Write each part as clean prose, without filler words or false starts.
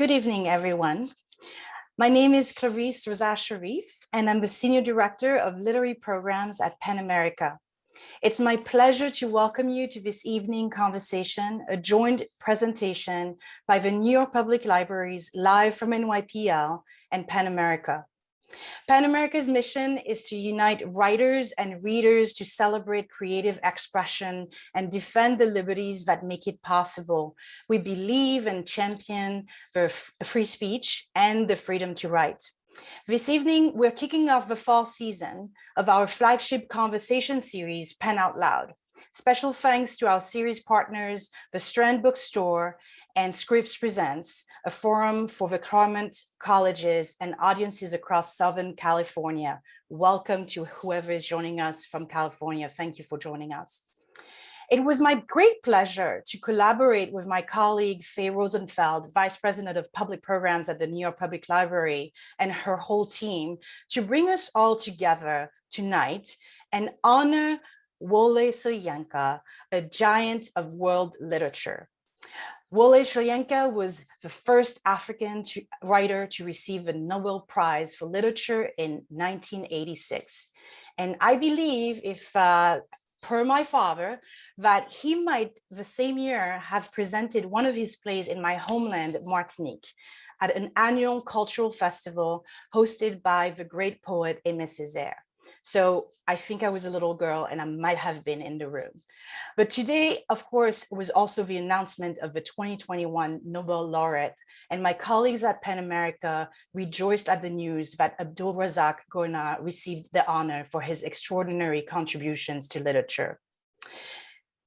Good evening, everyone. My name is Clarice Raza Sharif, and I'm the Senior Director of Literary Programs at PEN America. It's my pleasure to welcome you to this evening conversation, a joint presentation by the New York Public Libraries live from NYPL and PEN America. PEN America's mission is to unite writers and readers to celebrate creative expression and defend the liberties that make it possible. We believe and champion the free speech and the freedom to write. This evening, we're kicking off the fall season of our flagship conversation series, Pen Out Loud. Special thanks to our series partners, the Strand Bookstore and Scripps Presents, a forum for the Claremont colleges and audiences across Southern California. Welcome to whoever is joining us from California. Thank you for joining us. It was my great pleasure to collaborate with my colleague, Faye Rosenfeld, Vice President of Public Programs at the New York Public Library, and her whole team to bring us all together tonight and honor Wole Soyinka, a giant of world literature. Wole Soyinka was the first African writer to receive the Nobel Prize for Literature in 1986. And I believe, if per my father, that he might the same year have presented one of his plays in my homeland, Martinique, at an annual cultural festival hosted by the great poet Aimé Césaire. So I think I was a little girl and I might have been in the room. But today, of course, was also the announcement of the 2021 Nobel laureate. And my colleagues at PEN America rejoiced at the news that Abdulrazak Gurnah received the honor for his extraordinary contributions to literature.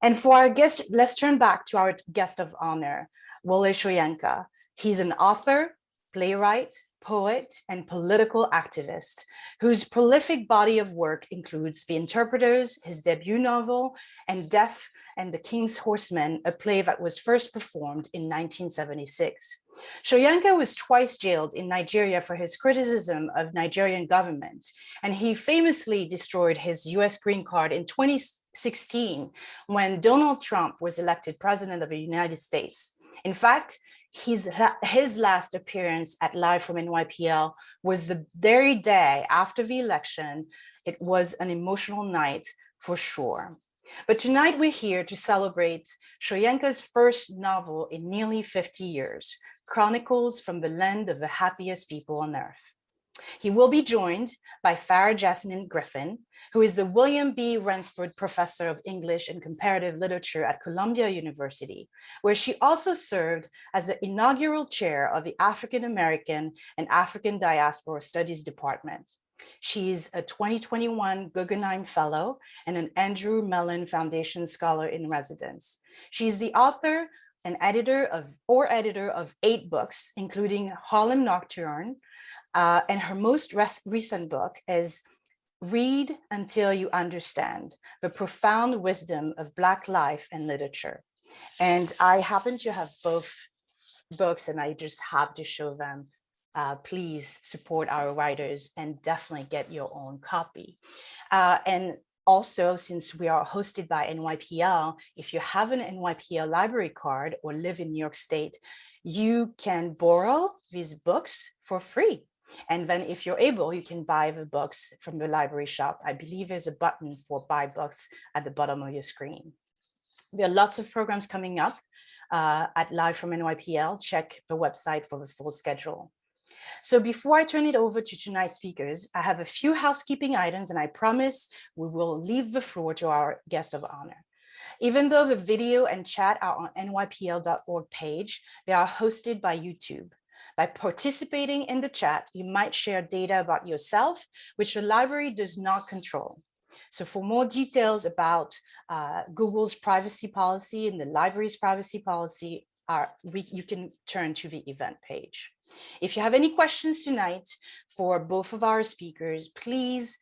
And for our guest, let's turn back to our guest of honor, Wole Soyinka. He's an author, playwright, poet, and political activist, whose prolific body of work includes The Interpreters, his debut novel, and Death and the King's Horseman, a play that was first performed in 1976. Soyinka was twice jailed in Nigeria for his criticism of Nigerian government, and he famously destroyed his US green card in 2016 when Donald Trump was elected president of the United States. In fact, his last appearance at Live from NYPL was the very day after the election. It was an emotional night for sure. But tonight we're here to celebrate Soyinka's first novel in nearly 50 years, Chronicles from the Land of the Happiest People on Earth. He will be joined by Farah Jasmine Griffin, who is the William B. Ransford Professor of English and Comparative Literature at Columbia University, where she also served as the inaugural chair of the African American and African Diaspora Studies Department. She's a 2021 Guggenheim Fellow and an Andrew Mellon Foundation Scholar in Residence. She's the author and editor of 8 books, including Harlem Nocturne, and her most recent book is Read Until You Understand, The Profound Wisdom of Black Life and Literature. And I happen to have both books and I just have to show them. Please support our writers and definitely get your own copy. And also, since we are hosted by NYPL, if you have an NYPL library card or live in New York State, you can borrow these books for free. And then if you're able, you can buy the books from the library shop. I believe there's a button for buy books at the bottom of your screen. There are lots of programs coming up at Live from NYPL. Check the website for the full schedule. So before I turn it over to tonight's speakers, I have a few housekeeping items, and I promise we will leave the floor to our guest of honor. Even though the video and chat are on nypl.org page, they are hosted by YouTube. By participating in the chat, you might share data about yourself, which the library does not control. So for more details about Google's privacy policy and the library's privacy policy, you can turn to the event page. If you have any questions tonight for both of our speakers, please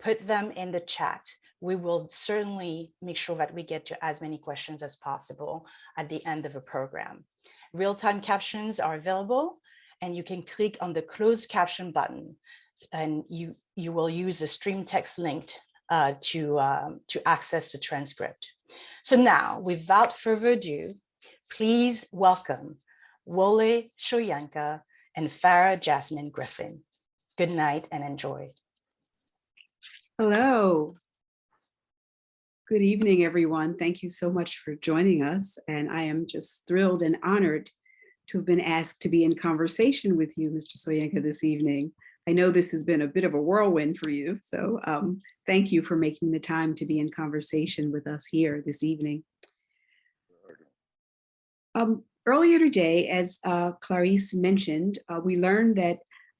put them in the chat. We will certainly make sure that we get to as many questions as possible at the end of the program. Real-time captions are available, and you can click on the closed caption button, and you will use the stream text link to access the transcript. So now, without further ado, please welcome Wole Soyinka, and Farah Jasmine Griffin. Good night and enjoy. Hello. Good evening, everyone. Thank you so much for joining us. And I am just thrilled and honored to have been asked to be in conversation with you, Mr. Soyinka, this evening. I know this has been a bit of a whirlwind for you, so thank you for making the time to be in conversation with us here this evening. Earlier today, as Clarice mentioned, we learned that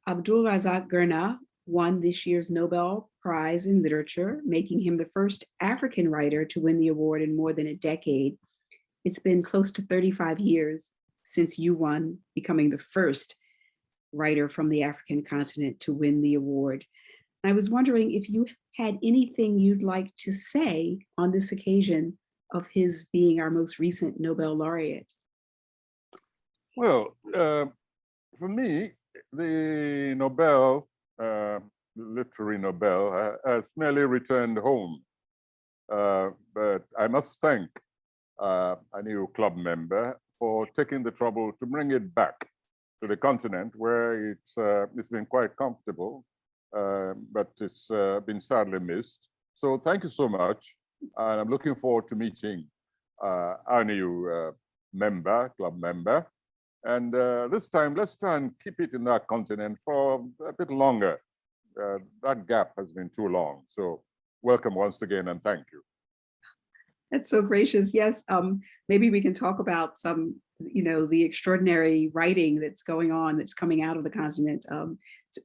Abdul Razak Gurnah won this year's Nobel Prize in Literature, making him the first African writer to win the award in more than a decade. It's been close to 35 years since you won, becoming the first writer from the African continent to win the award. I was wondering if you had anything you'd like to say on this occasion of his being our most recent Nobel laureate. Well, for me, the Nobel, literary Nobel, has merely returned home. But I must thank a new club member for taking the trouble to bring it back to the continent, where it's been quite comfortable, but it's been sadly missed. So thank you so much. And I'm looking forward to meeting our new club member. And this time, let's try and keep it in that continent for a bit longer. That gap has been too long. So welcome once again and thank you. That's so gracious. Yes, maybe we can talk about some, the extraordinary writing that's going on, that's coming out of the continent,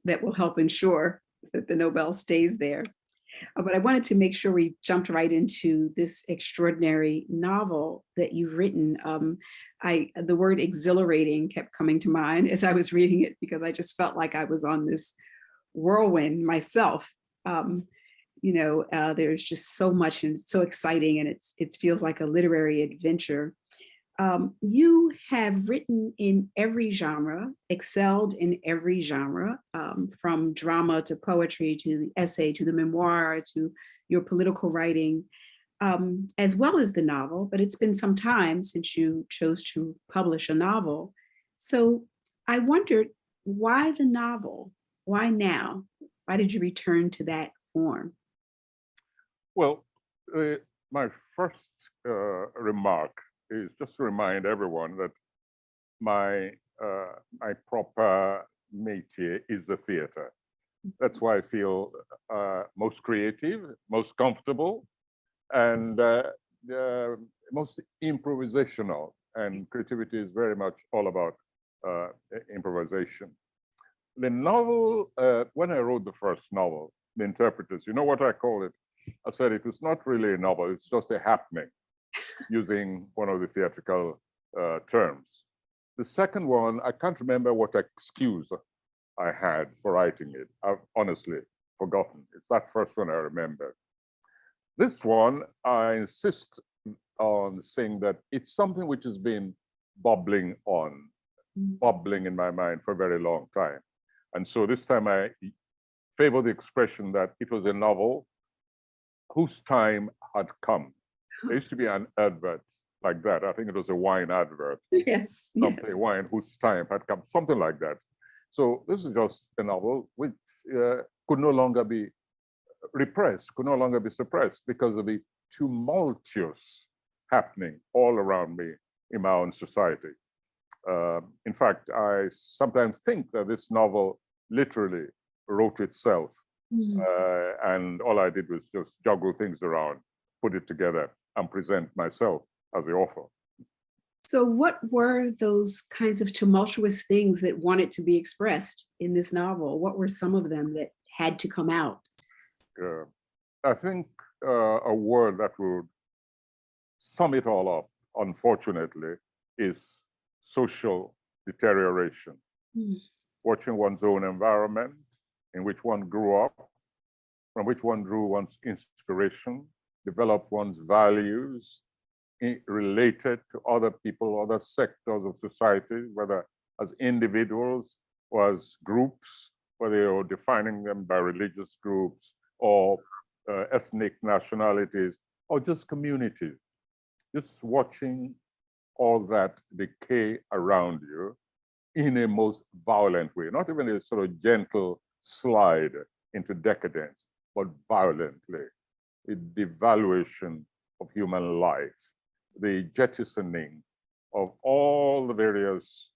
that will help ensure that the Nobel stays there. But I wanted to make sure we jumped right into this extraordinary novel that you've written. The word exhilarating kept coming to mind as I was reading it, because I just felt like I was on this whirlwind myself. There's just so much and it's so exciting, and it feels like a literary adventure. You have written in every genre, excelled in every genre, from drama to poetry to the essay to the memoir to your political writing, as well as the novel. But it's been some time since you chose to publish a novel. So I wondered, why the novel? Why now? Why did you return to that form? Well, my first remark is just to remind everyone that my proper métier is the theater. That's why I feel most creative, most comfortable, and most improvisational. And creativity is very much all about improvisation. The novel, when I wrote the first novel, The Interpreters, you know what I call it? I said it was not really a novel, it's just a happening, using one of the theatrical terms. The second one, I can't remember what excuse I had for writing it. I've honestly forgotten. It's that first one I remember. This one, I insist on saying that it's something which has been bubbling in my mind for a very long time. And so this time I favor the expression that it was a novel whose time had come. There used to be an advert like that. I think it was a wine advert. Yes. Something, yes. Wine whose time had come, something like that. So this is just a novel which could no longer be repressed, could no longer be suppressed because of the tumultuous happening all around me in my own society. In fact, I sometimes think that this novel literally wrote itself. And all I did was just juggle things around, put it together, and present myself as the author. So what were those kinds of tumultuous things that wanted to be expressed in this novel? What were some of them that had to come out? I think a word that would sum it all up, unfortunately, is social deterioration. Watching one's own environment in which one grew up, from which one drew one's inspiration, developed one's values related to other people, other sectors of society, whether as individuals or as groups, whether you're defining them by religious groups or ethnic nationalities or just communities. Just watching all that decay around you in a most violent way, not even a sort of gentle slide into decadence, but violently. A devaluation of human life, the jettisoning of all the various,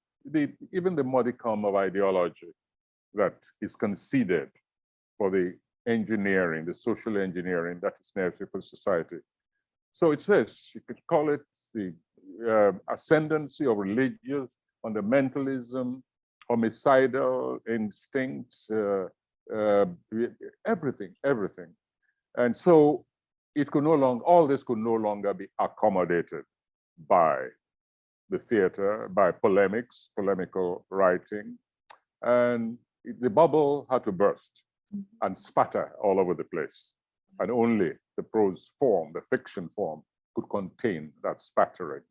even the modicum of ideology that is conceded for the engineering, the social engineering that is necessary for society. So it says, you could call it the ascendancy of religious fundamentalism, homicidal instincts, everything. And so it could no longer, all this could no longer be accommodated by the theater, by polemics, polemical writing. And the bubble had to burst and spatter all over the place. And only the prose form, the fiction form, could contain that spattering.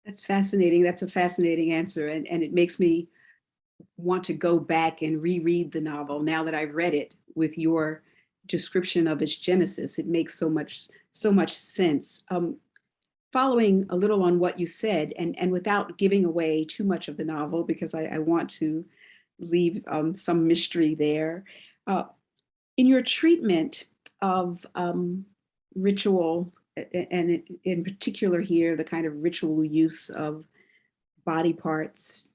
That's fascinating. That's a fascinating answer. And it makes me want to go back and reread the novel now that I've read it with your description of its genesis. It makes so much sense. Following a little on what you said, and without giving away too much of the novel, because I want to leave some mystery there. In your treatment of ritual, and in particular here, the kind of ritual use of body parts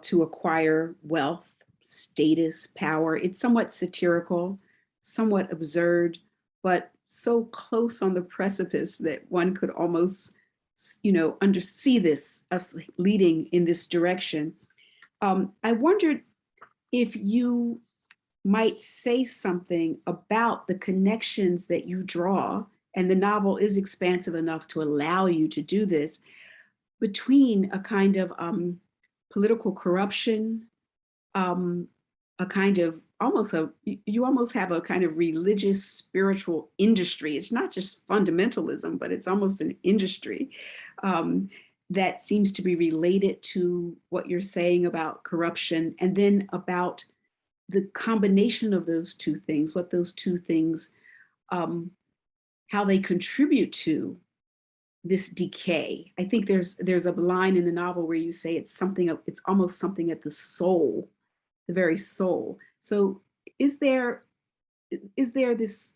to acquire wealth, status, power, it's somewhat satirical, somewhat absurd, but so close on the precipice that one could almost, see this, us leading in this direction. I wondered if you might say something about the connections that you draw, and the novel is expansive enough to allow you to do this, between a kind of political corruption, a kind of you almost have a kind of religious spiritual industry. It's not just fundamentalism, but it's almost an industry that seems to be related to what you're saying about corruption, and then about the combination of those two things, what those two things, how they contribute to this decay. I think there's a line in the novel where you say it's almost something at the soul, the very soul. So was there this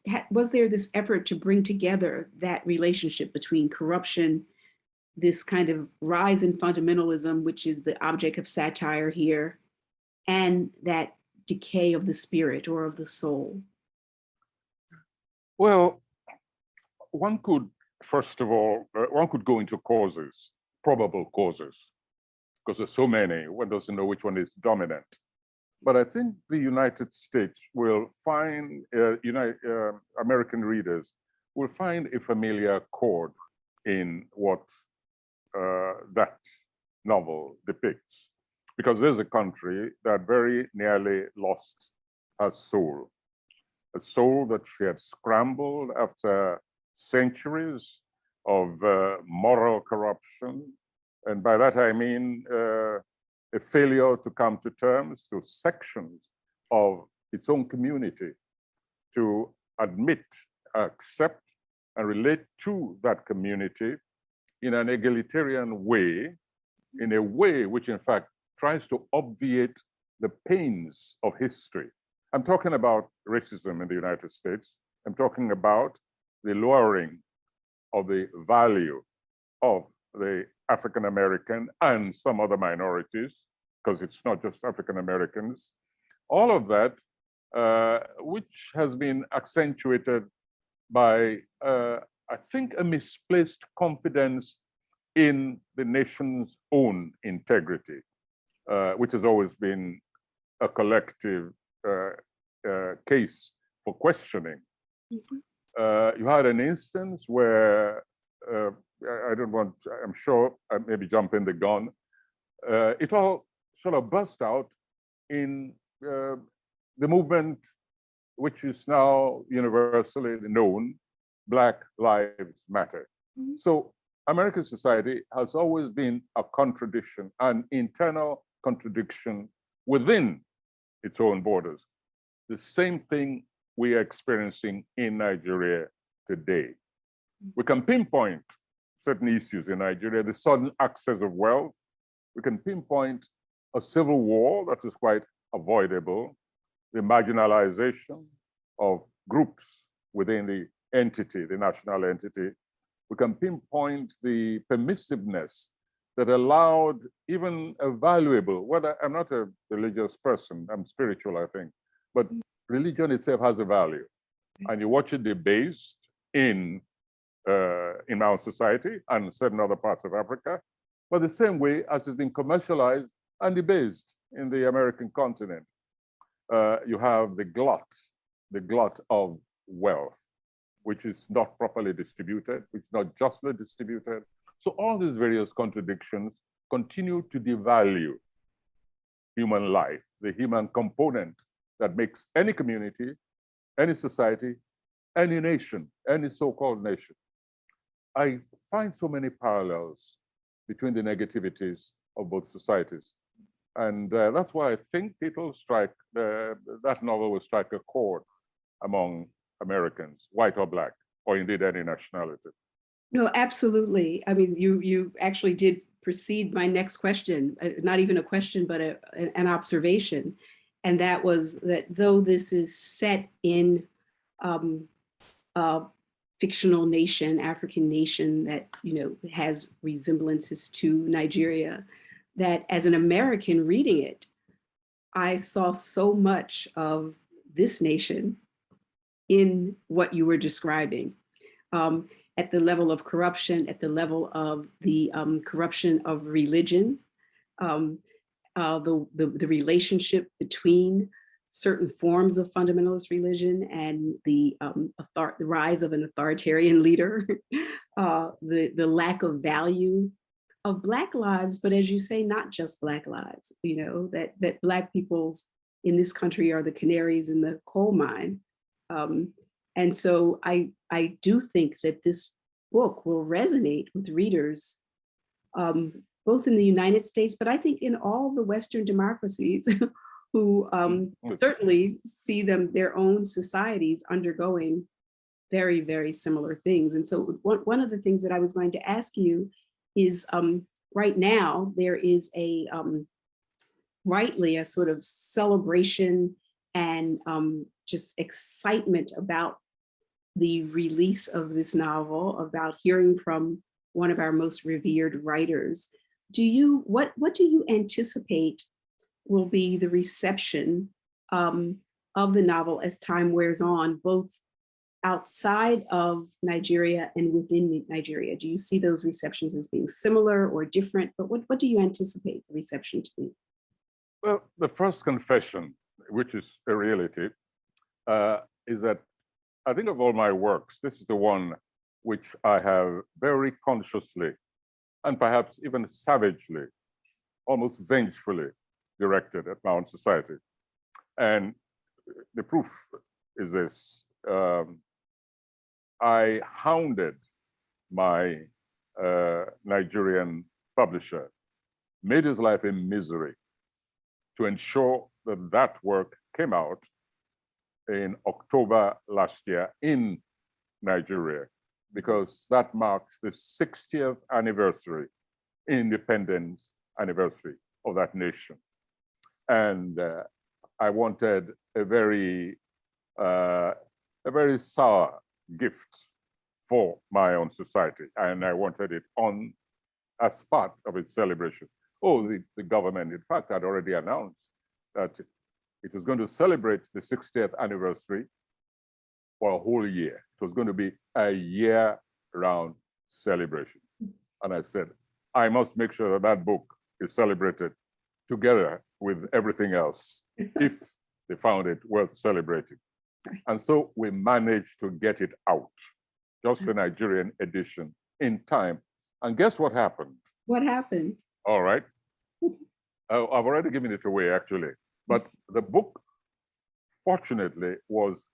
effort to bring together that relationship between corruption, this kind of rise in fundamentalism, which is the object of satire here, and that decay of the spirit or of the soul? Well, one could, first of all, one could go into causes, probable causes, because there's so many, one doesn't know which one is dominant. But I think the United States will find, American readers will find a familiar chord in what that novel depicts. Because there's a country that very nearly lost her soul, a soul that she had scrambled after centuries of moral corruption. And by that I mean a failure to come to terms to sections of its own community, to admit, accept, and relate to that community in an egalitarian way, in a way which in fact tries to obviate the pains of history. I'm talking about racism in the United States. I'm talking about the lowering of the value of the African American and some other minorities, because it's not just African Americans. All of that, which has been accentuated by, I think, a misplaced confidence in the nation's own integrity, which has always been a collective case for questioning. Mm-hmm. You had an instance where, I don't want, I'm sure I maybe jumping the gun, it all sort of burst out in the movement, which is now universally known, Black Lives Matter. Mm-hmm. So American society has always been a contradiction, an internal contradiction within its own borders. The same thing we are experiencing in Nigeria today. We can pinpoint certain issues in Nigeria, the sudden access of wealth. We can pinpoint a civil war that is quite avoidable, the marginalization of groups within the entity, the national entity. We can pinpoint the permissiveness that allowed even a valuable, whether I'm not a religious person, I'm spiritual, I think, but religion itself has a value. And you watch it debased in our society and certain other parts of Africa, but the same way as it's been commercialized and debased in the American continent. You have the glut of wealth, which is not properly distributed, which is not justly distributed. So all these various contradictions continue to devalue human life, the human component that makes any community, any society, any nation, any so-called nation. I find so many parallels between the negativities of both societies. And that's why I think it'll strike, that novel will strike a chord among Americans, white or black, or indeed any nationality. No, absolutely. I mean, you actually did precede my next question, not even a question, but an observation. And that was that though this is set in a fictional nation, African nation that, has resemblances to Nigeria, that as an American reading it, I saw so much of this nation in what you were describing. At the level of corruption, at the level of the corruption of religion, the relationship between certain forms of fundamentalist religion and the rise of an authoritarian leader, the lack of value of Black lives, but as you say, not just Black lives, that Black peoples in this country are the canaries in the coal mine. And so I do think that this book will resonate with readers, both in the United States, but I think in all the Western democracies who certainly see their own societies undergoing very, very similar things. And so one of the things that I was going to ask you is, right now, there is rightly a sort of celebration and just excitement about the release of this novel, about hearing from one of our most revered writers. What do you anticipate will be the reception of the novel as time wears on, both outside of Nigeria and within Nigeria? Do you see those receptions as being similar or different? But what do you anticipate the reception to be? Well, the first confession, which is a reality, is that I think of all my works, this is the one which I have very consciously and perhaps even savagely, almost vengefully directed at my own society. And the proof is this. I hounded my Nigerian publisher, made his life a misery to ensure that that work came out in October last year in Nigeria, because that marks the 60th anniversary, independence anniversary of that nation. And I wanted a very sour gift for my own society, and I wanted it on as part of its celebrations. Oh, the government, in fact, had already announced that it was going to celebrate the 60th anniversary for a whole year. It was going to be a year-round celebration. And I said, I must make sure that that book is celebrated together with everything else, if they found it worth celebrating. And so we managed to get it out, just the Nigerian edition, in time. And guess what happened? What happened? All right. I've already given it away, actually. But the book, fortunately, was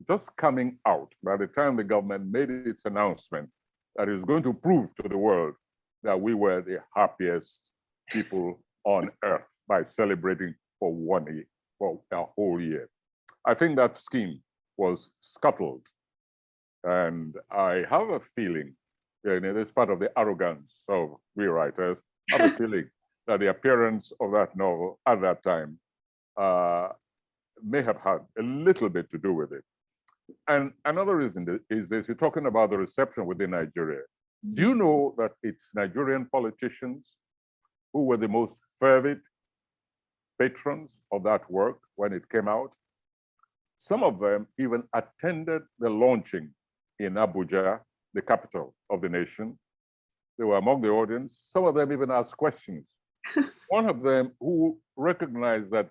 just coming out by the time the government made its announcement that it was going to prove to the world that we were the happiest people on earth by celebrating for 1 year, for a whole year. I think that scheme was scuttled. And I have a feeling It's part of the arrogance of we writers. I have a feeling that the appearance of that novel at that time may have had a little bit to do with it. And another reason is this, you're talking about the reception within Nigeria. Do you know that it's Nigerian politicians who were the most fervid patrons of that work when it came out? Some of them even attended the launching in Abuja, the capital of the nation. They were among the audience. Some of them even asked questions. One of them, who recognized that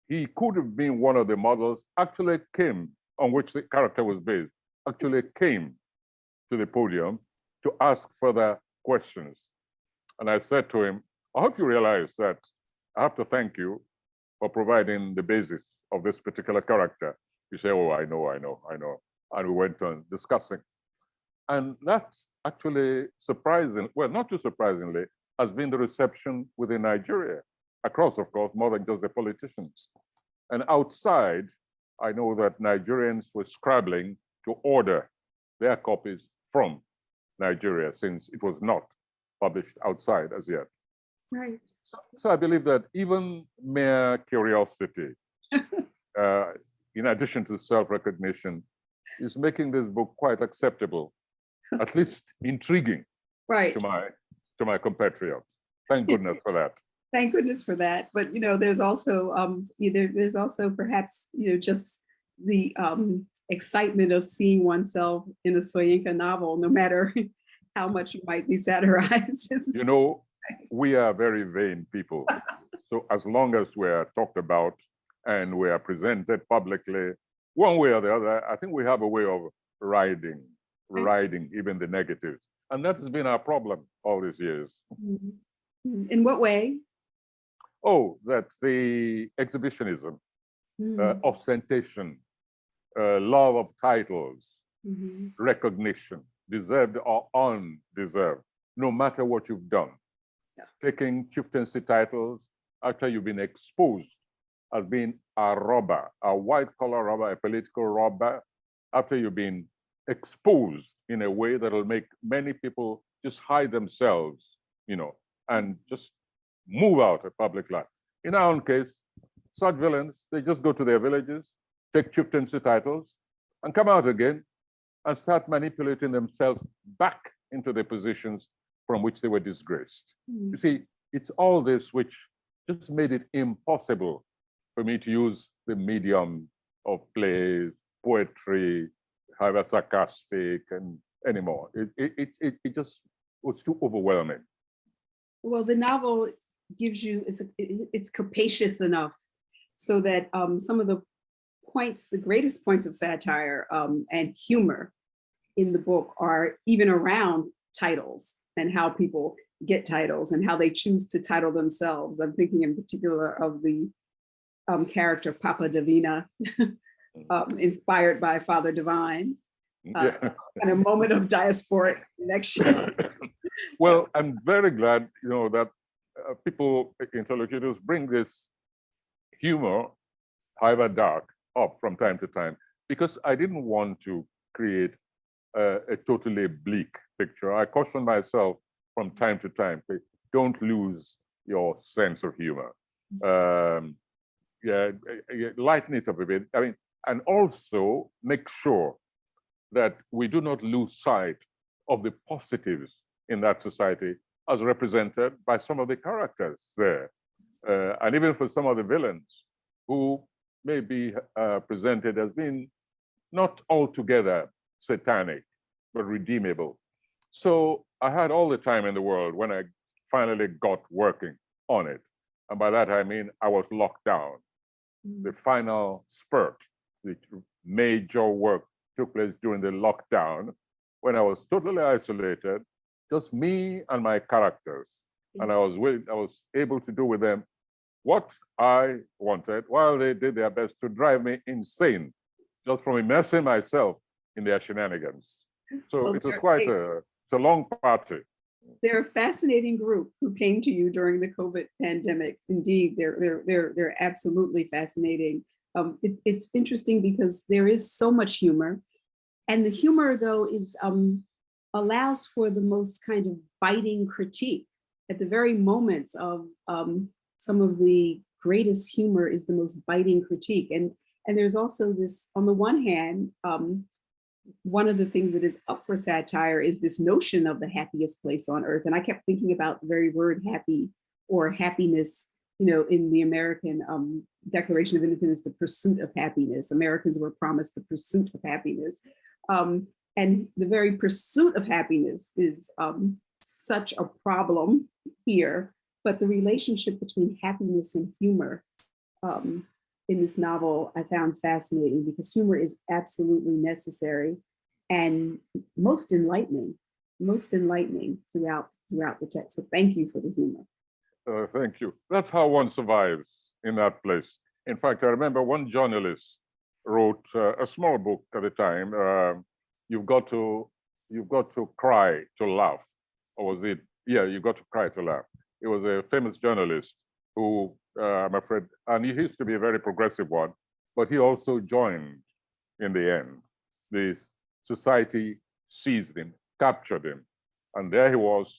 he could have been one of the models, actually came, on which the character was based, actually came to the podium to ask further questions. And I said to him, I hope you realize that I have to thank you for providing the basis of this particular character. He said, oh, I know. And we went on discussing. And that's actually surprising, well, not too surprisingly, has been the reception within Nigeria, across, of course, more than just the politicians. And outside, I know that Nigerians were scrabbling to order their copies from Nigeria, since it was not published outside as yet. Right. So I believe that even mere curiosity, in addition to self-recognition, is making this book quite acceptable, at least intriguing, right, to my compatriots. Thank goodness for that. Thank goodness for that. But there's also there's also perhaps just the excitement of seeing oneself in a Soyinka novel, no matter how much you might be satirized. We are very vain people. So as long as we are talked about and we are presented publicly, one way or the other, I think we have a way of riding even the negatives. And that has been our problem all these years. In what way? Oh, that's the exhibitionism, ostentation, love of titles, recognition, deserved or undeserved, no matter what you've done. Yeah. Taking chieftaincy titles after you've been exposed as being a robber, a white-collar robber, a political robber, after you've been exposed in a way that will make many people just hide themselves, and just move out of public life. In our own case, such villains, they just go to their villages, take chieftaincy titles, and come out again and start manipulating themselves back into the positions from which they were disgraced. You see, it's all this which just made it impossible for me to use the medium of plays, poetry, however sarcastic, and anymore. It just was too overwhelming. Well, the novel gives you, it's capacious enough so that some of the greatest points of satire and humor in the book are even around titles and how people get titles and how they choose to title themselves. I'm thinking in particular of the character Papa Davina, inspired by Father Divine. So in a moment of diasporic connection. Well, I'm very glad, that people, interlocutors, bring this humor, however dark, up from time to time, because I didn't want to create a totally bleak picture. I caution myself from time to time, don't lose your sense of humor. Lighten it up a bit. And also make sure that we do not lose sight of the positives in that society as represented by some of the characters there. And even for some of the villains who may be presented as being not altogether satanic, but redeemable. So I had all the time in the world when I finally got working on it. And by that, I mean, I was locked down. The final spurt, the major work took place during the lockdown when I was totally isolated, just me and my characters. And I was able to do with them what I wanted while they did their best to drive me insane, just from immersing myself in their shenanigans. So it was quite it's a long party. They're a fascinating group who came to you during the COVID pandemic. Indeed, they're absolutely fascinating. It's interesting because there is so much humor, and the humor, though, is allows for the most kind of biting critique. At the very moments of some of the greatest humor is the most biting critique. And there's also this, on the one hand, one of the things that is up for satire is this notion of the happiest place on earth. And I kept thinking about the very word happy or happiness, you know, in the American Declaration of Independence, the pursuit of happiness. Americans were promised the pursuit of happiness. And the very pursuit of happiness is such a problem here. But the relationship between happiness and humor in this novel, I found fascinating, because humor is absolutely necessary and most enlightening throughout the text. So thank you for the humor. Thank you. That's how one survives in that place. In fact, I remember one journalist wrote a small book at the time. You've got to cry to laugh, or was it? Yeah, you've got to cry to laugh. It was a famous journalist who, I'm afraid, and he used to be a very progressive one, but he also joined in the end. The society seized him, captured him, and there he was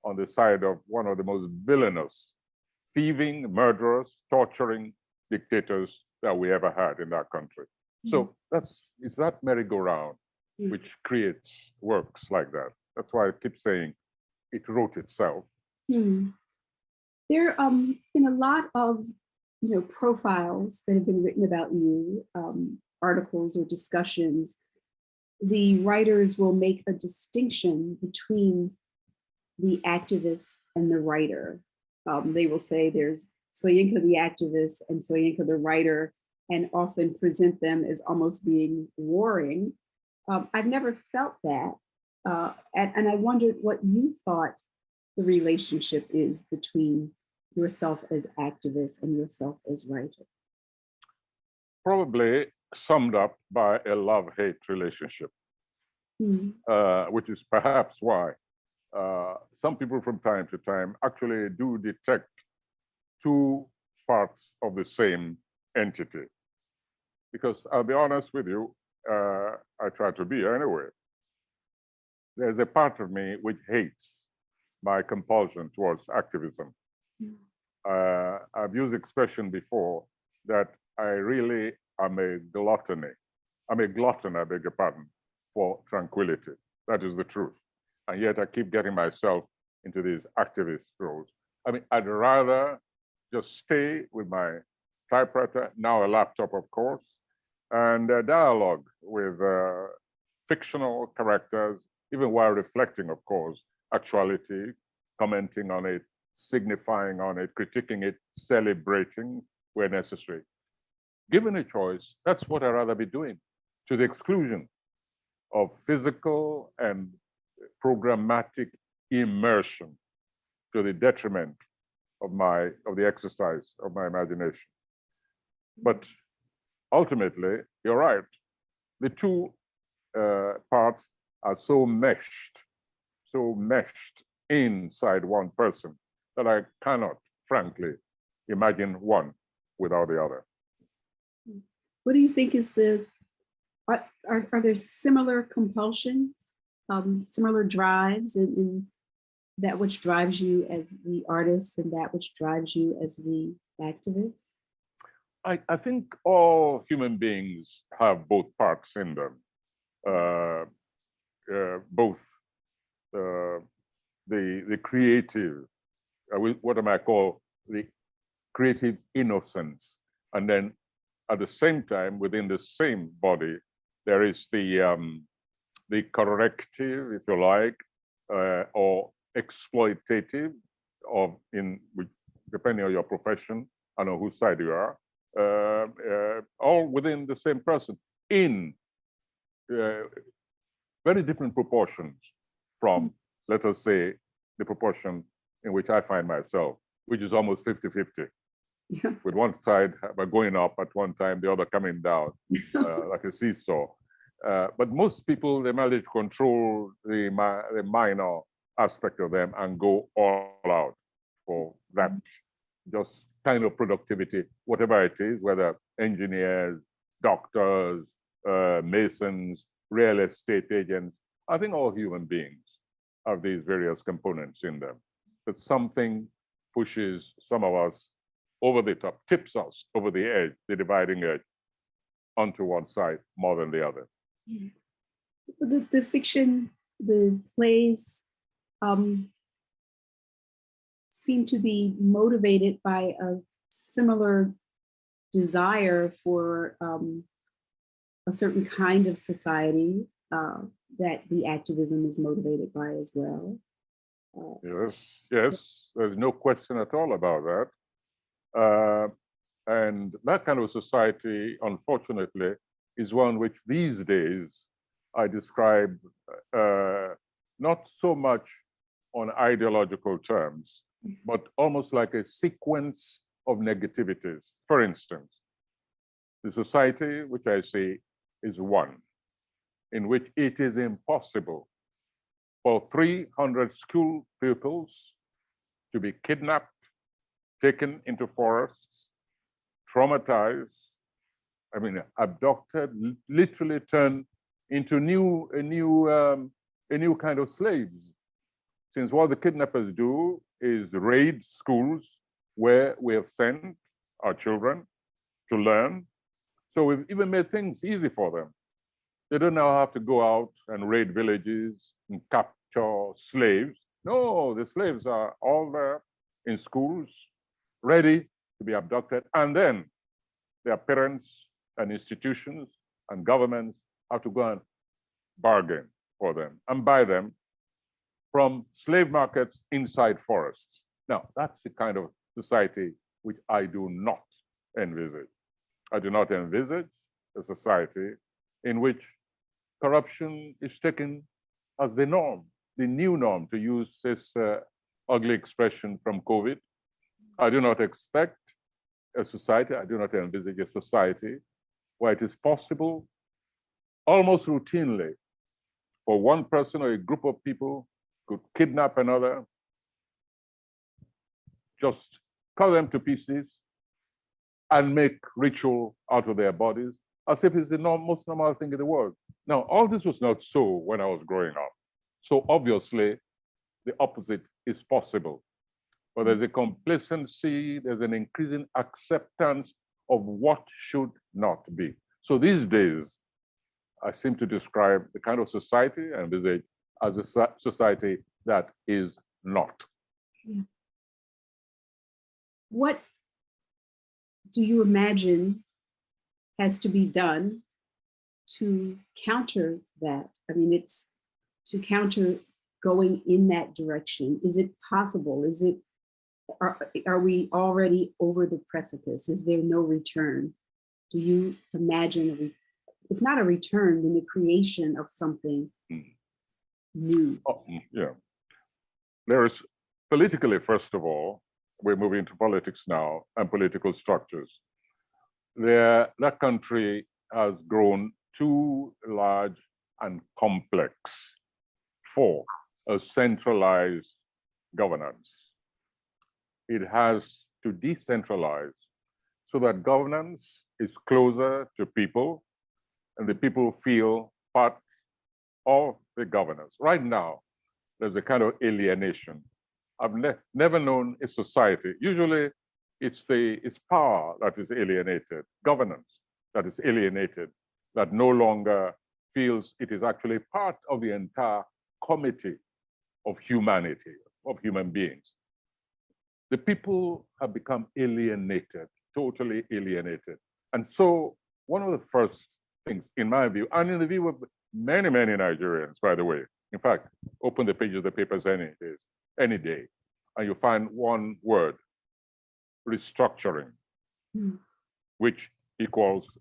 on the side of one of the most villainous, thieving, murderers, torturing dictators that we ever had in that country. So it's that merry-go-round which creates works like that. That's why I keep saying it wrote itself. There been a lot of profiles that have been written about you, articles or discussions. The writers will make a distinction between the activist and the writer. They will say there's Soyinka the activist and Soyinka the writer, and often present them as almost being warring. I've never felt that. And I wondered what you thought the relationship is between yourself as activist and yourself as writer. Probably summed up by a love-hate relationship, which is perhaps why some people from time to time actually do detect two parts of the same entity. Because I'll be honest with you, I try to be anyway. There's a part of me which hates my compulsion towards activism. I've used expression before that I really am a gluttony. I'm a glutton, I beg your pardon, for tranquility. That is the truth. And yet I keep getting myself into these activist roles. I mean, I'd rather just stay with my typewriter, now a laptop, of course, and dialogue with fictional characters, even while reflecting, of course, actuality, commenting on it, signifying on it, critiquing it, celebrating where necessary. Given a choice, that's what I'd rather be doing, to the exclusion of physical and programmatic immersion, to the detriment of the exercise of my imagination. But ultimately, you're right. The two parts are so meshed inside one person that I cannot, frankly, imagine one without the other. What do you think is are there similar compulsions, similar drives in that which drives you as the artist and that which drives you as the activist? I think all human beings have both parts in them, both the creative, what I might call the creative innocence, and then at the same time, within the same body, there is the corrective, if you like, or exploitative, or depending on your profession and on whose side you are. All within the same person in very different proportions from, let us say, the proportion in which I find myself, which is almost 50-50. With one side going up at one time, the other coming down, like a seesaw. But most people, they manage to control the minor aspect of them and go all out for that just kind of productivity, whatever it is, whether engineers, doctors, masons, real estate agents, I think all human beings have these various components in them. That something pushes some of us over the top, tips us over the edge, the dividing edge, onto one side more than the other. The fiction, the plays seem to be motivated by a similar desire for a certain kind of society that the activism is motivated by as well. Yes, there's no question at all about that. And that kind of society, unfortunately, is one which these days I describe not so much on ideological terms, but almost like a sequence of negativities. For instance, the society which I say is one, in which it is impossible for 300 school pupils to be kidnapped, taken into forests, traumatized, abducted, literally turned into a new kind of slaves. Since what the kidnappers do is raid schools where we have sent our children to learn. So we've even made things easy for them. They don't now have to go out and raid villages and capture slaves. No, the slaves are all there in schools, ready to be abducted. And then their parents and institutions and governments have to go and bargain for them and buy them from slave markets inside forests. Now, that's the kind of society which I do not envisage. I do not envisage a society in which corruption is taken as the norm, the new norm, to use this ugly expression from COVID. I do not expect a society, I do not envisage a society where it is possible almost routinely for one person or a group of people could kidnap another, just cut them to pieces, and make ritual out of their bodies, as if it's the most normal thing in the world. Now, all this was not so when I was growing up. So obviously, the opposite is possible. But there's a complacency, there's an increasing acceptance of what should not be. So these days, I seem to describe the kind of society I envisage as a society that is not. Yeah. What do you imagine has to be done to counter that? I mean, it's to counter going in that direction. Is it possible? Are we already over the precipice? Is there no return? Do you imagine, if not a return, then the creation of something new? Oh, yeah. There is politically, first of all, we're moving into politics now and political structures. That country has grown too large and complex for a centralized governance. It has to decentralize so that governance is closer to people and the people feel part of the governance. Right now, there's a kind of alienation. I've never known a society. Usually, it's power that is alienated, governance that is alienated, that no longer feels it is actually part of the entire committee of humanity, of human beings. The people have become alienated, totally alienated. And so one of the first things, in my view, and in the view of many, many Nigerians, by the way, in fact, open the pages of the papers any day, and you find one word, restructuring, which equals,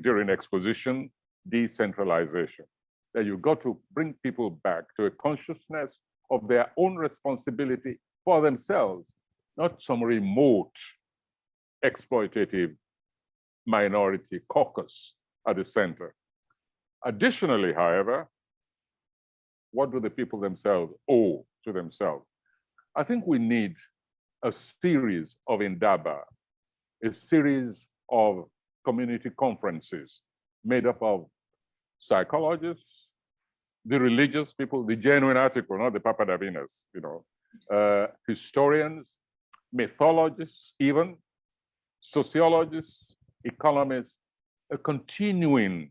during exposition, decentralization. That you've got to bring people back to a consciousness of their own responsibility for themselves, not some remote, exploitative minority caucus at the center. Additionally, however, what do the people themselves owe to themselves? I think we need a series of Indaba, a series of community conferences made up of psychologists, the religious people, the genuine article, not the papadavinas, historians, mythologists, even sociologists, economists, a continuing,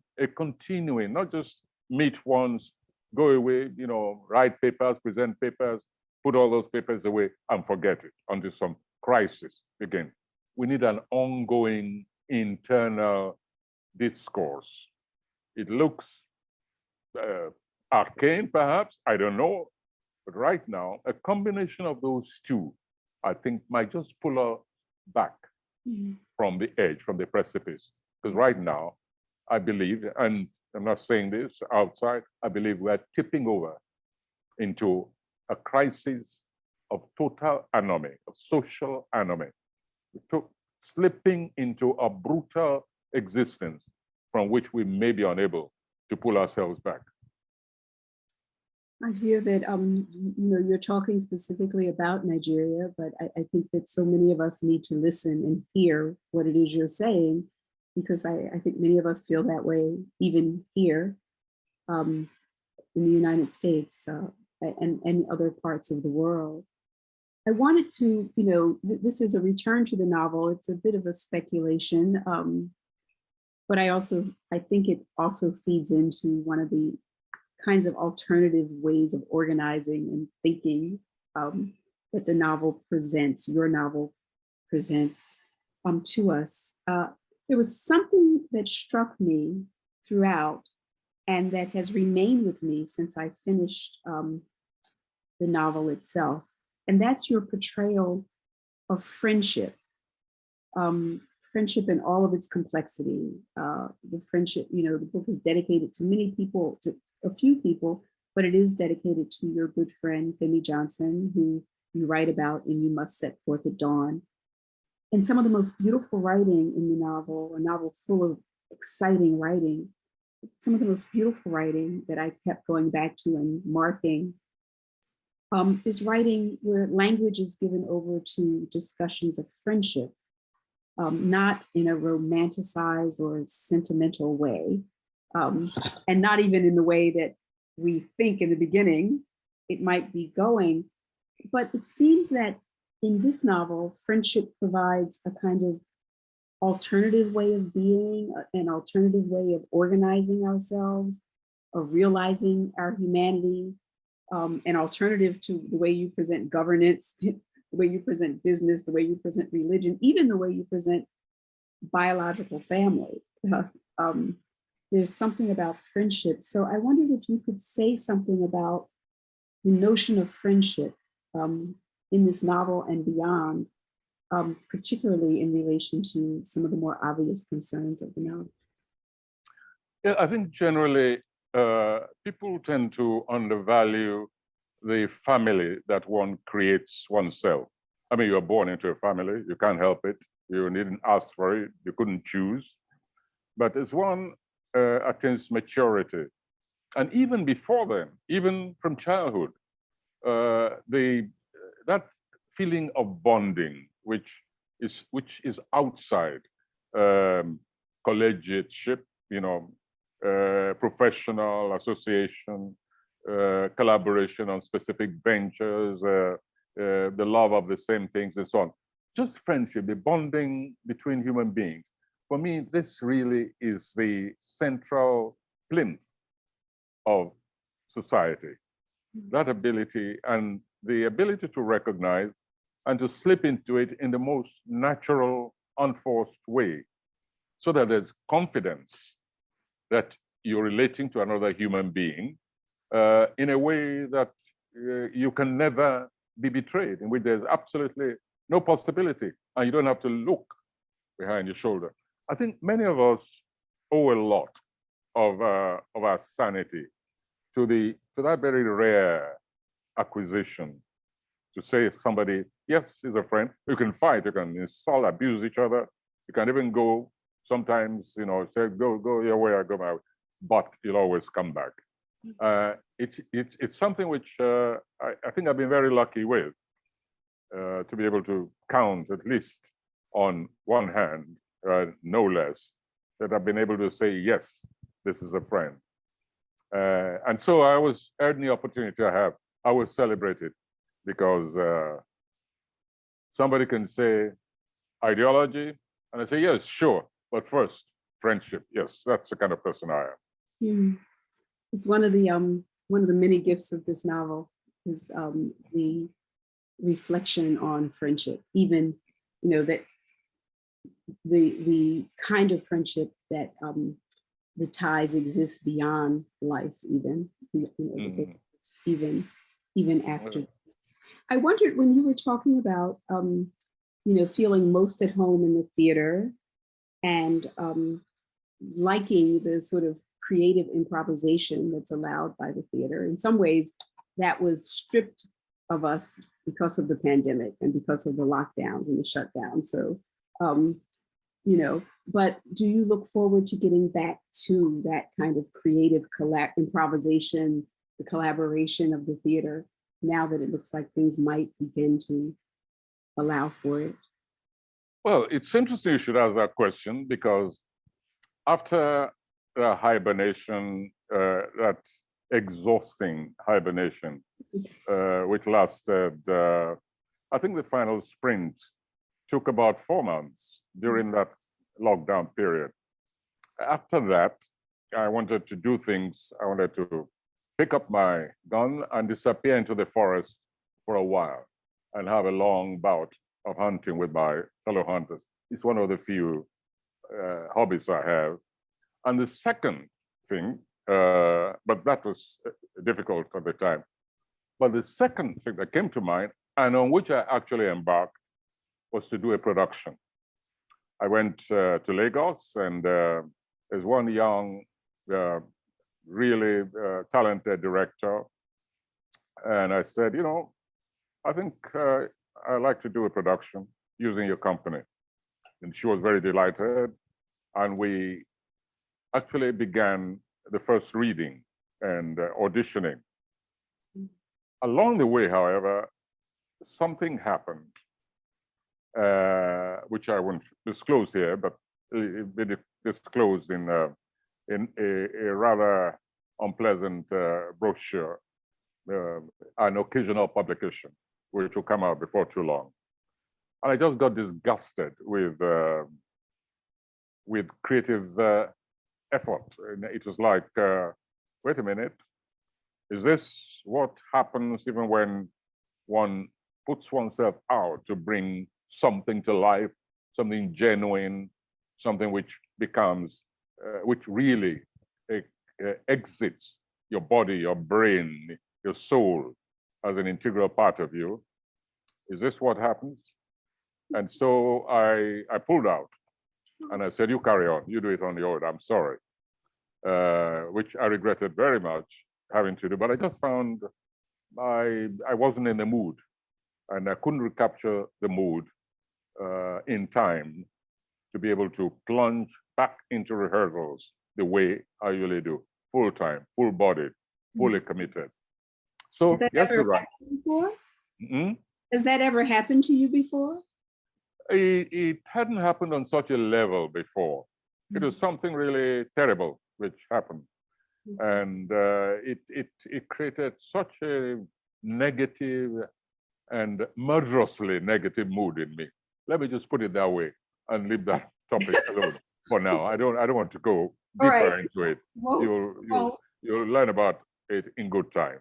not just meet once, go away, write papers, present papers, put all those papers away and forget it until some crisis begins. We need an ongoing internal discourse. It looks arcane, perhaps, I don't know. But right now, a combination of those two, I think, might just pull us back from the edge, from the precipice. Because right now, I believe, and I'm not saying this outside, I believe we're tipping over into a crisis of total anomie, of social anomie, slipping into a brutal existence from which we may be unable to pull ourselves back. I feel that you're talking specifically about Nigeria, but I think that so many of us need to listen and hear what it is you're saying, because I think many of us feel that way even here in the United States and other parts of the world. I wanted to, this is a return to the novel. It's a bit of a speculation, but I think it also feeds into one of the kinds of alternative ways of organizing and thinking that the novel presents, your novel presents to us. There was something that struck me throughout and that has remained with me since I finished the novel itself. And that's your portrayal of friendship. Friendship in all of its complexity. The friendship, the book is dedicated to many people, to a few people, but it is dedicated to your good friend, Femi Johnson, who you write about in You Must Set Forth at Dawn. And some of the most beautiful writing in the novel, a novel full of exciting writing, some of the most beautiful writing that I kept going back to and marking is writing where language is given over to discussions of friendship. Not in a romanticized or sentimental way, and not even in the way that we think in the beginning it might be going. But it seems that in this novel, friendship provides a kind of alternative way of being, an alternative way of organizing ourselves, of realizing our humanity, an alternative to the way you present governance, the way you present business, the way you present religion, even the way you present biological family. There's something about friendship. So I wondered if you could say something about the notion of friendship in this novel and beyond, particularly in relation to some of the more obvious concerns of the novel. Yeah, I think generally people tend to undervalue the family that one creates oneself. I mean, you're born into a family, you can't help it, you didn't ask for it, you couldn't choose. But as one attains maturity, and even before then, even from childhood, that feeling of bonding, which is outside collegiateship, professional association, collaboration on specific ventures, the love of the same things and so on. Just friendship, the bonding between human beings. For me, this really is the central plinth of society. That ability and the ability to recognize and to slip into it in the most natural, unforced way, so that there's confidence that you're relating to another human being in a way that you can never be betrayed, in which there's absolutely no possibility, and you don't have to look behind your shoulder. I think many of us owe a lot of our sanity to that very rare acquisition to say somebody, yes, is a friend. You can fight, you can insult, abuse each other, you can even go sometimes, say go your way, I go my way, but you'll always come back. It's something which I think I've been very lucky with, to be able to count, at least on one hand, no less, that I've been able to say, yes, this is a friend. And so I was any opportunity I was celebrated because somebody can say ideology, and I say, yes, sure, but first, friendship. Yes, that's the kind of person I am. Mm. It's one of the many gifts of this novel is the reflection on friendship, even, you know, that the kind of friendship that the ties exist beyond life, even, you know, even after. I wondered when you were talking about, you know, feeling most at home in the theater and liking the sort of creative improvisation that's allowed by the theater. In some ways, that was stripped of us because of the pandemic and because of the lockdowns and the shutdown. So, you know, but do you look forward to getting back to that kind of creative improvisation, the collaboration of the theater, now that it looks like things might begin to allow for it? Well, it's interesting you should ask that question, because after the hibernation, that exhausting hibernation, which lasted, I think the final sprint took about 4 months during that lockdown period. After that, I wanted to do things. I wanted to pick up my gun and disappear into the forest for a while and have a long bout of hunting with my fellow hunters. It's one of the few hobbies I have. And the second thing, but that was difficult at the time. But the second thing that came to mind, and on which I actually embarked, was to do a production. I went to Lagos, and there's one young, really talented director. And I said, you know, I think I'd like to do a production using your company. And she was very delighted. And we actually began the first reading and auditioning. Along the way, however, something happened, which I won't disclose here, but it be disclosed in a rather unpleasant brochure, an occasional publication, which will come out before too long. And I just got disgusted with creative effort. And it was like, wait a minute, is this what happens even when one puts oneself out to bring something to life, something genuine, something which becomes, which really exits your body, your brain, your soul as an integral part of you? Is this what happens? And so I pulled out and I said, you carry on, you do it on your own, I'm sorry. Which I regretted very much having to do, but I just found I wasn't in the mood, and I couldn't recapture the mood in time to be able to plunge back into rehearsals the way I usually do, full time, full bodied, fully committed. So yes, you're right. Mm-hmm. Has that ever happened to you before? It hadn't happened on such a level before. It was something really terrible which happened. And it created such a negative and murderously negative mood in me. Let me just put it that way and leave that topic alone for now. I don't want to go deeper into it. You'll learn about it in good time.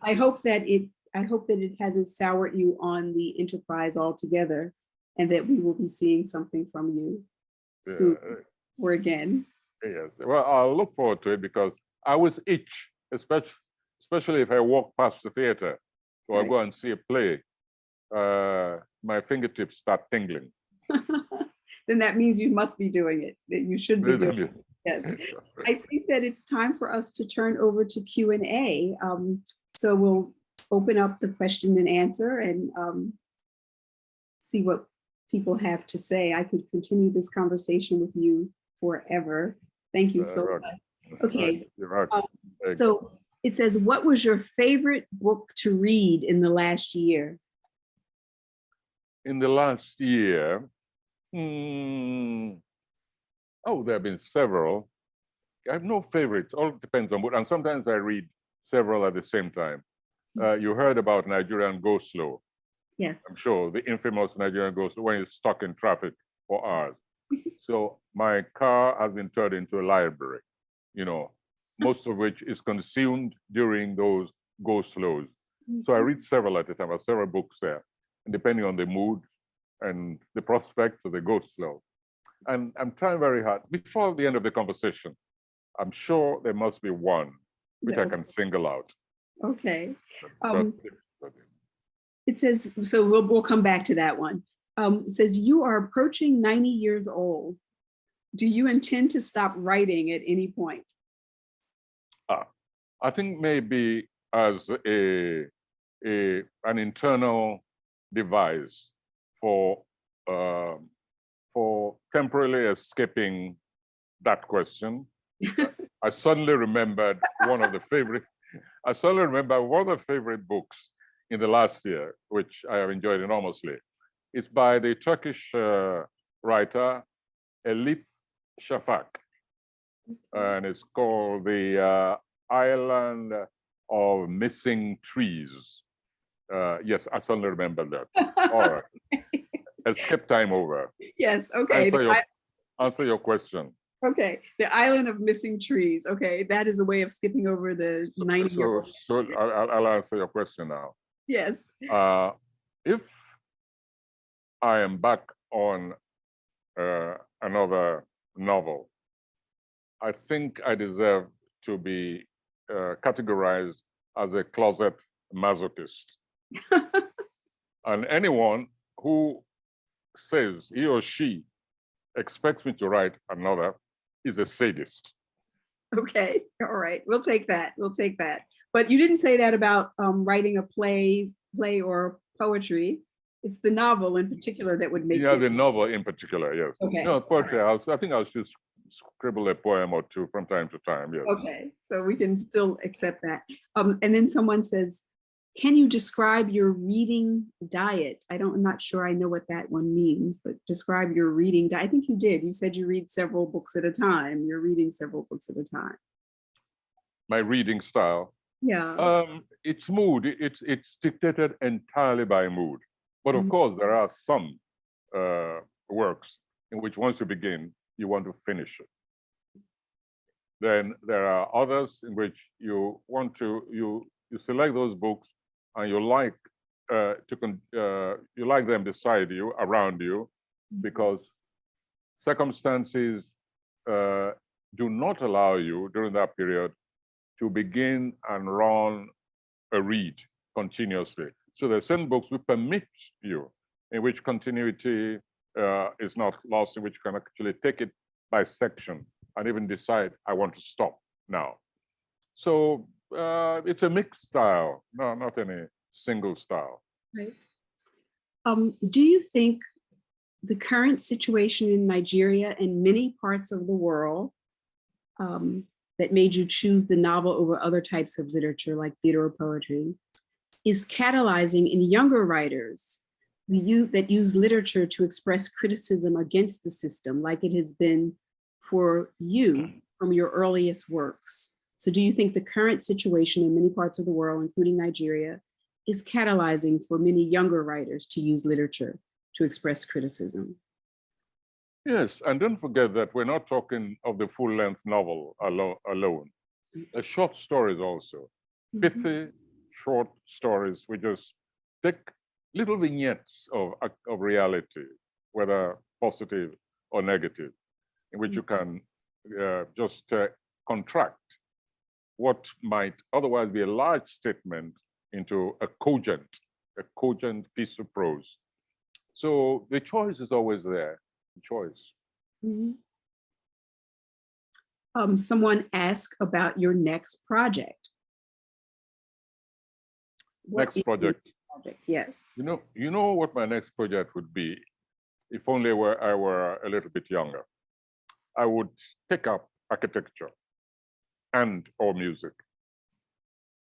I hope that it hasn't soured you on the enterprise altogether, and that we will be seeing something from you soon or again. Yes, well, I'll look forward to it, because I always itch, especially if I walk past the theater or I go and see a play. My fingertips start tingling. Then that means you must be doing it, that you should be doing it. Yes. I think that it's time for us to turn over to Q&A. So we'll open up the question and answer and see what people have to say. I could continue this conversation with you forever. Thank you so much. Okay. So it says, what was your favorite book to read in the last year? In the last year, there have been several. I have no favorites. All depends on mood. And sometimes I read several at the same time. You heard about Nigerian go slow. Yes. I'm sure the infamous Nigerian go slow when you're stuck in traffic for hours. So my car has been turned into a library, you know, most of which is consumed during those go slows. So I read several at a time. I have several books there, and depending on the mood and the prospect of the go slow. And I'm trying very hard. Before the end of the conversation, I'm sure there must be one which I can single out. Okay. It says, so we'll come back to that one. It says, you are approaching 90 years old. Do you intend to stop writing at any point? I think maybe as an internal device for temporarily escaping that question. I suddenly remembered one of the favorite books in the last year, which I have enjoyed enormously. It's by the Turkish writer Elif Shafak, and it's called The Island of Missing Trees. Yes, I suddenly remembered that. All right. Escape time over. Yes, okay. Answer your question. Okay, the island of missing trees. Okay, that is a way of skipping over the 90-year-old. So I'll answer your question now. Yes. If I am back on another novel, I think I deserve to be categorized as a closet masochist. And anyone who says he or she expects me to write another is a sadist. Okay, all right, we'll take that. But you didn't say that about writing a play or poetry. It's the novel in particular that would make. Yeah, the novel in particular, yes. Okay. No, poetry. Right. I think I'll just scribble a poem or two from time to time. Yes. Okay, so we can still accept that. And then someone says, can you describe your reading diet? I'm not sure I know what that one means, but describe your reading diet. I think you did. You said you read several books at a time. You're reading several books at a time. My reading style. Yeah. It's mood. It's dictated entirely by mood. But of course, there are some works in which once you begin, you want to finish it. Then there are others in which you want to you select those books and you like you like them beside you, around you, because circumstances do not allow you during that period to begin and run a read continuously. So there are certain books which permit you, in which continuity is not lost, in which you can actually take it by section and even decide, I want to stop now. So it's a mixed style, no, not any single style. Right. Do you think the current situation in Nigeria and many parts of the world that made you choose the novel over other types of literature like theater or poetry is catalyzing in younger writers that use literature to express criticism against the system, like it has been for you from your earliest works? So do you think the current situation in many parts of the world, including Nigeria, is catalyzing for many younger writers to use literature to express criticism? Yes, and don't forget that we're not talking of the full-length novel alone. The short stories also, pithy, short stories, we just take little vignettes of reality, whether positive or negative, in which you can just contract what might otherwise be a large statement into a cogent piece of prose. So the choice is always there, the choice. Someone asked about your next project. Next project. Yes. You know what my next project would be, if only I were a little bit younger. I would take up architecture and or music.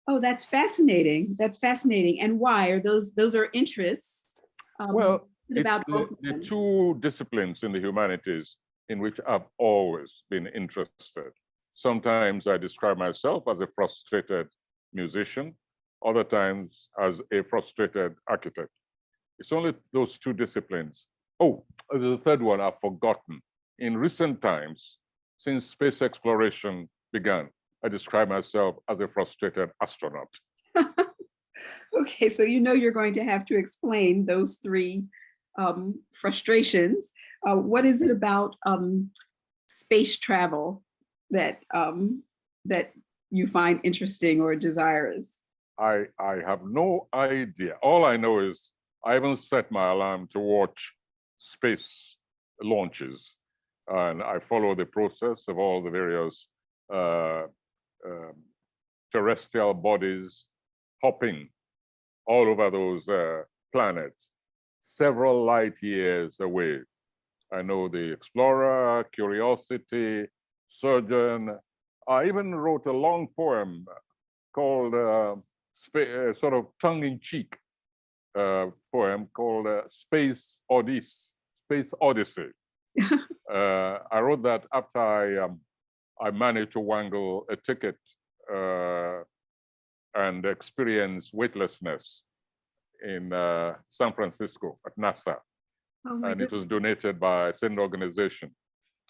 Oh, that's fascinating. That's fascinating. And why? Are those are interests? Well, it's the two disciplines in the humanities in which I've always been interested. Sometimes I describe myself as a frustrated musician, other times as a frustrated architect. It's only those two disciplines. Oh, the third one I've forgotten. In recent times, since space exploration began, I describe myself as a frustrated astronaut. Okay, so you know you're going to have to explain those three frustrations. What is it about space travel that that you find interesting or desirous? I have no idea. All I know is I haven't set my alarm to watch space launches, and I follow the process of all the various terrestrial bodies hopping all over those planets, several light years away. I know the Explorer, Curiosity, Surgeon. I even wrote a long poem called sort of tongue-in-cheek poem called Space Odyssey. I wrote that after I managed to wangle a ticket and experience weightlessness in San Francisco at NASA. Oh, and it was donated by a certain organization.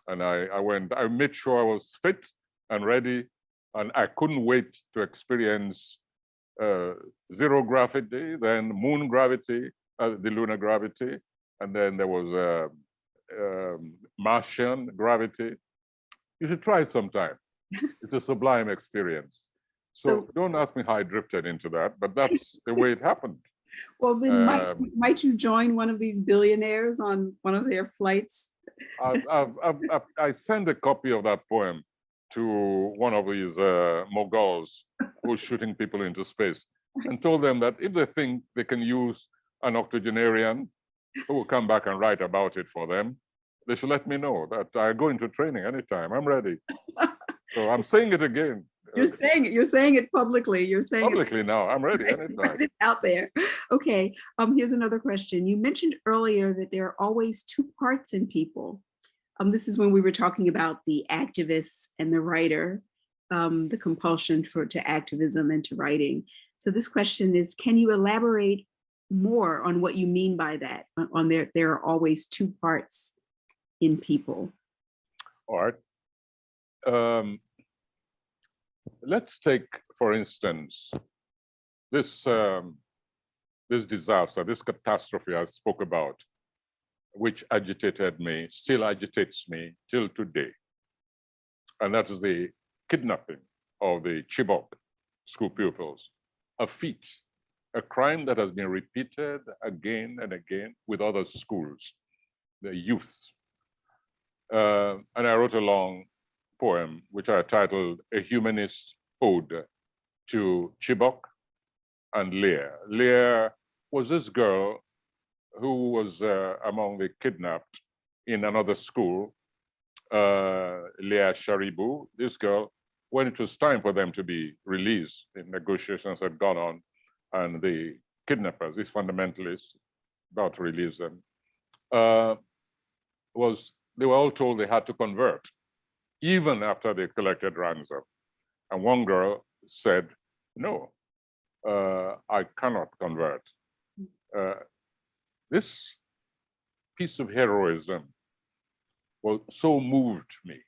And I made sure I was fit and ready, and I couldn't wait to experience zero gravity, then moon gravity, the lunar gravity, and then there was Martian gravity. You should try sometime. It's a sublime experience. So don't ask me how I drifted into that, but that's the way it happened. Well, then might you join one of these billionaires on one of their flights? I sent a copy of that poem to one of these moguls who's shooting people into space, and told them that if they think they can use an octogenarian who will come back and write about it for them, they should let me know that I go into training anytime. I'm ready. So I'm saying it again. You're saying it publicly. You're saying publicly now. I'm ready anytime. It's out there. Okay. Here's another question. You mentioned earlier that there are always two parts in people. This is when we were talking about the activist and the writer, the compulsion to activism and to writing. So this question is, can you elaborate more on what you mean by that? On there are always two parts in people. All right. Let's take, for instance, this disaster, this catastrophe I spoke about, which agitated me, still agitates me till today. And that is the kidnapping of the Chibok school pupils, a feat, a crime that has been repeated again and again with other schools, the youth. And I wrote a long poem, which I titled A Humanist Ode to Chibok and Leah. Leah was this girl who was among the kidnapped in another school, Leah Sharibu. This girl, when it was time for them to be released, the negotiations had gone on, and the kidnappers, these fundamentalists, about to release them, they were all told they had to convert, even after they collected ransom. And one girl said, no, I cannot convert. This piece of heroism so moved me,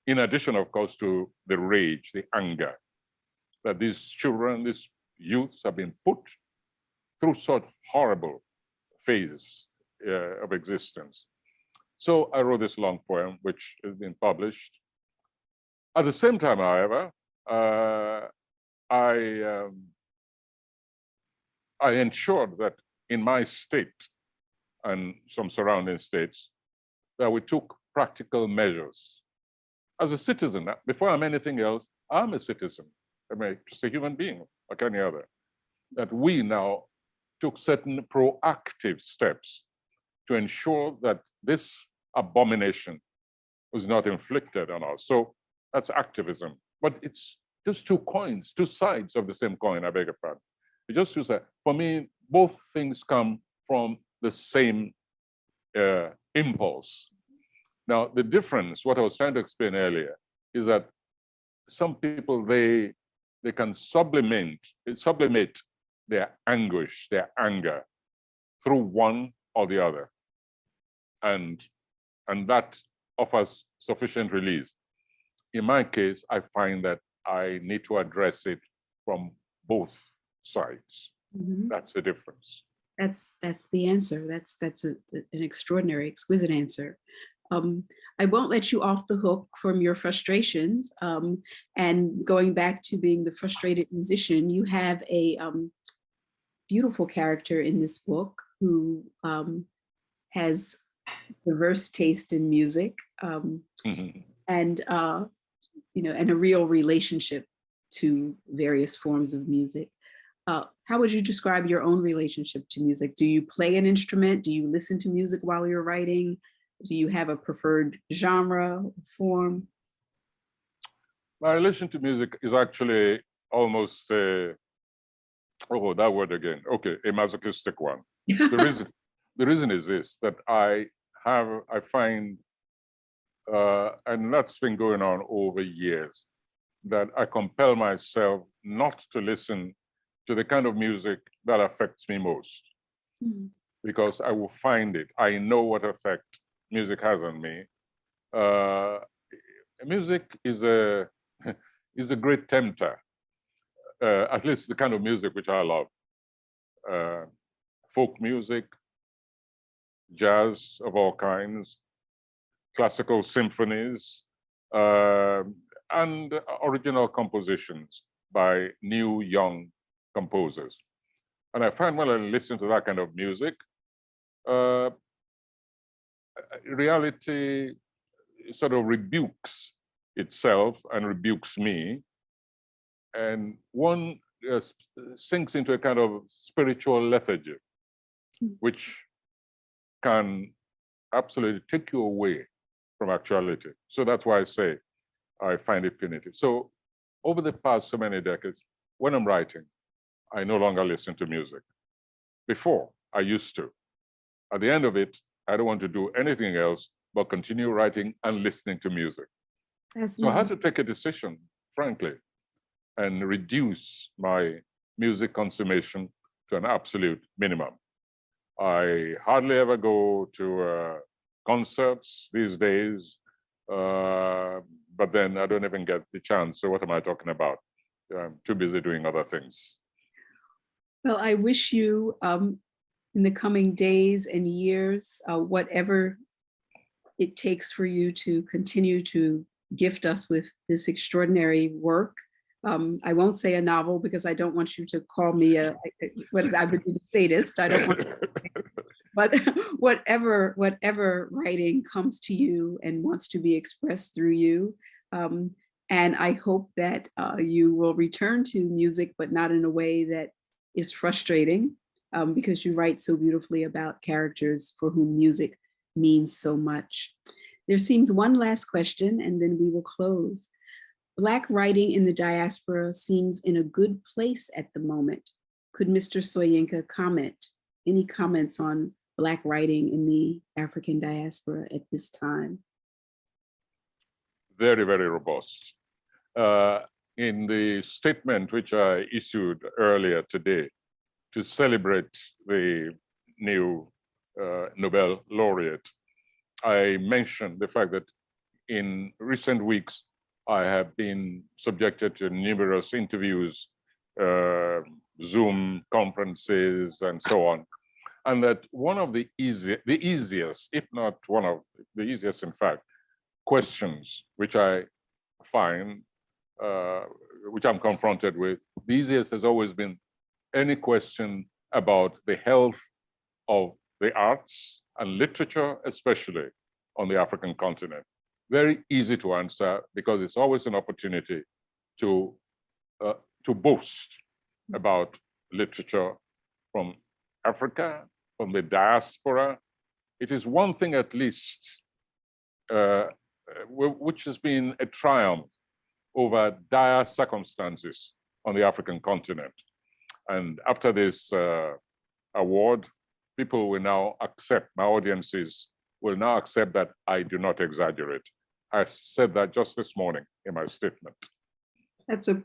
in addition, of course, to the rage, the anger, that these children, these youths have been put through such horrible phase of existence. So I wrote this long poem, which has been published. At the same time, however, I ensured that in my state and some surrounding states, that we took practical measures. As a citizen, before I'm anything else, I'm a citizen. I'm just a human being like any other. That we now took certain proactive steps to ensure that this abomination was not inflicted on us. So that's activism. But it's just two coins, two sides of the same coin, I beg your pardon. It just to say, for me, both things come from the same impulse. Now, the difference, what I was trying to explain earlier, is that some people, they can sublimate their anguish, their anger through one or the other. And that offers sufficient release. In my case, I find that I need to address it from both sides. Mhm. That's the difference. That's the answer. That's an extraordinary, exquisite answer. I won't let you off the hook from your frustrations. And going back to being the frustrated musician, you have a beautiful character in this book who has diverse taste in music, Mhm. and and a real relationship to various forms of music. How would you describe your own relationship to music? Do you play an instrument? Do you listen to music while you're writing? Do you have a preferred genre, form? My relation to music is actually almost, that word again. Okay, a masochistic one. The reason is this, that I find, and that's been going on over years, that I compel myself not to listen to the kind of music that affects me most, because I will find it. I know what effect music has on me. Music is a great tempter, at least the kind of music which I love. Folk music, jazz of all kinds, classical symphonies, and original compositions by new, young composers. And I find when I listen to that kind of music, reality sort of rebukes itself and rebukes me. And one sinks into a kind of spiritual lethargy, which can absolutely take you away from actuality. So that's why I say I find it punitive. So over the past so many decades, when I'm writing, I no longer listen to music. Before, I used to. At the end of it, I don't want to do anything else but continue writing and listening to music. So I had to take a decision, frankly, and reduce my music consummation to an absolute minimum. I hardly ever go to concerts these days, but then I don't even get the chance. So what am I talking about? I'm too busy doing other things. Well, I wish you in the coming days and years, whatever it takes for you to continue to gift us with this extraordinary work. I won't say a novel because I don't want you to call me I would be the sadist. I don't want to say it. But whatever writing comes to you and wants to be expressed through you. And I hope that you will return to music, but not in a way that is frustrating, because you write so beautifully about characters for whom music means so much. There seems one last question, and then we will close. Black writing in the diaspora seems in a good place at the moment. Could Mr. Soyinka comment? Any comments on Black writing in the African diaspora at this time? Very, very robust. In the statement which I issued earlier today to celebrate the new Nobel laureate, I mentioned the fact that in recent weeks, I have been subjected to numerous interviews, Zoom conferences, and so on. And that one of the easiest, if not one of the easiest, in fact, questions which I find, which I'm confronted with, the easiest has always been any question about the health of the arts and literature, especially on the African continent. Very easy to answer because it's always an opportunity to boast about literature from Africa, from the diaspora. It is one thing at least which has been a triumph over dire circumstances on the African continent. And after this award, people will now accept, my audiences will now accept that I do not exaggerate. I said that just this morning in my statement. That's a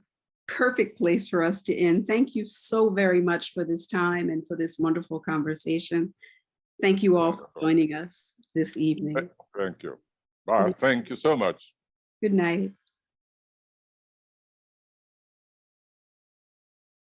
perfect place for us to end. Thank you so very much for this time and for this wonderful conversation. Thank you all for joining us this evening. Thank you. Bye. Thank you so much. Good night.